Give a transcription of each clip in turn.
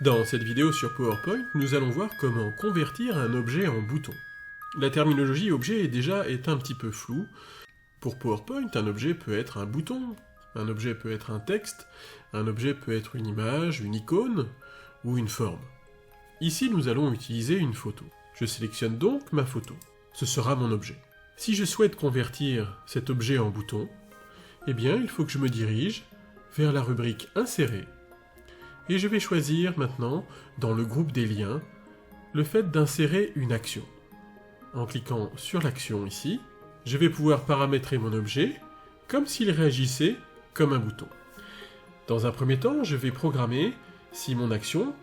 Dans cette vidéo sur PowerPoint, nous allons voir comment convertir un objet en bouton. La terminologie objet est un petit peu floue. Pour PowerPoint, un objet peut être un bouton, un objet peut être un texte, un objet peut être une image, une icône ou une forme. Ici, nous allons utiliser une photo. Je sélectionne donc ma photo. Ce sera mon objet. Si je souhaite convertir cet objet en bouton, eh bien, il faut que je me dirige vers la rubrique Insérer. Et je vais choisir maintenant, dans le groupe des liens, le fait d'insérer une action. En cliquant sur l'action ici, je vais pouvoir paramétrer mon objet comme s'il réagissait comme un bouton. Dans un premier temps, je vais programmer si mon action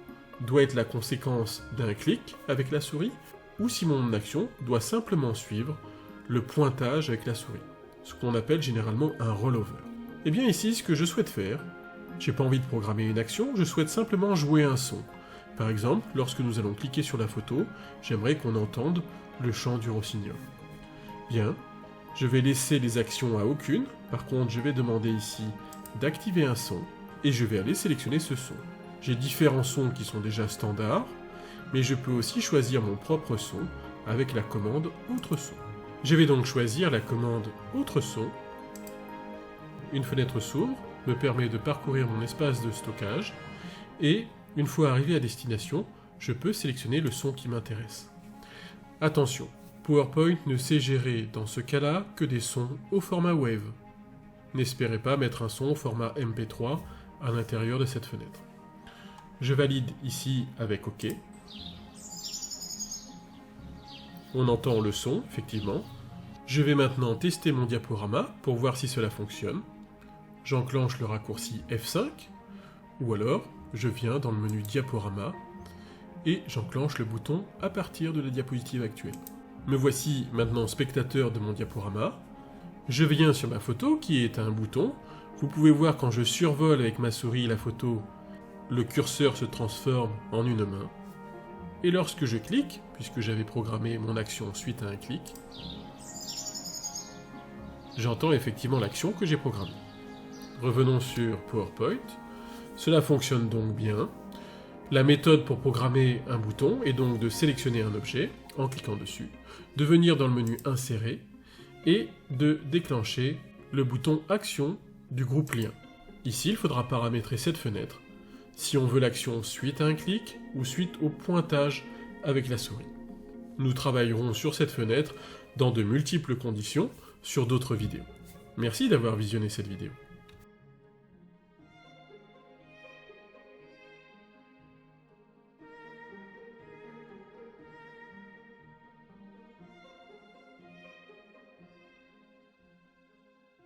doit être la conséquence d'un clic avec la souris ou si mon action doit simplement suivre le pointage avec la souris, ce qu'on appelle généralement un rollover. Et bien ici, ce que je souhaite faire, j'ai pas envie de programmer une action, je souhaite simplement jouer un son. Par exemple, lorsque nous allons cliquer sur la photo, j'aimerais qu'on entende le chant du rossignol. Bien, je vais laisser les actions à aucune, par contre je vais demander ici d'activer un son, et je vais aller sélectionner ce son. J'ai différents sons qui sont déjà standards, mais je peux aussi choisir mon propre son avec la commande Autre son. Je vais donc choisir la commande Autre son. Une fenêtre s'ouvre, me permet de parcourir mon espace de stockage, et une fois arrivé à destination, je peux sélectionner le son qui m'intéresse. Attention, PowerPoint ne sait gérer dans ce cas-là que des sons au format Wave. N'espérez pas mettre un son au format MP3 à l'intérieur de cette fenêtre. Je valide ici avec OK. On entend le son, effectivement. Je vais maintenant tester mon diaporama pour voir si cela fonctionne. J'enclenche le raccourci F5, ou alors je viens dans le menu Diaporama et j'enclenche le bouton à partir de la diapositive actuelle. Me voici maintenant spectateur de mon diaporama. Je viens sur ma photo qui est un bouton. Vous pouvez voir quand je survole avec ma souris la photo, le curseur se transforme en une main. Et lorsque je clique, puisque j'avais programmé mon action suite à un clic, j'entends effectivement l'action que j'ai programmée. Revenons sur PowerPoint. Cela fonctionne donc bien. La méthode pour programmer un bouton est donc de sélectionner un objet en cliquant dessus, de venir dans le menu Insérer et de déclencher le bouton Action du groupe Lien. Ici, il faudra paramétrer cette fenêtre si on veut l'action suite à un clic ou suite au pointage avec la souris. Nous travaillerons sur cette fenêtre dans de multiples conditions sur d'autres vidéos. Merci d'avoir visionné cette vidéo.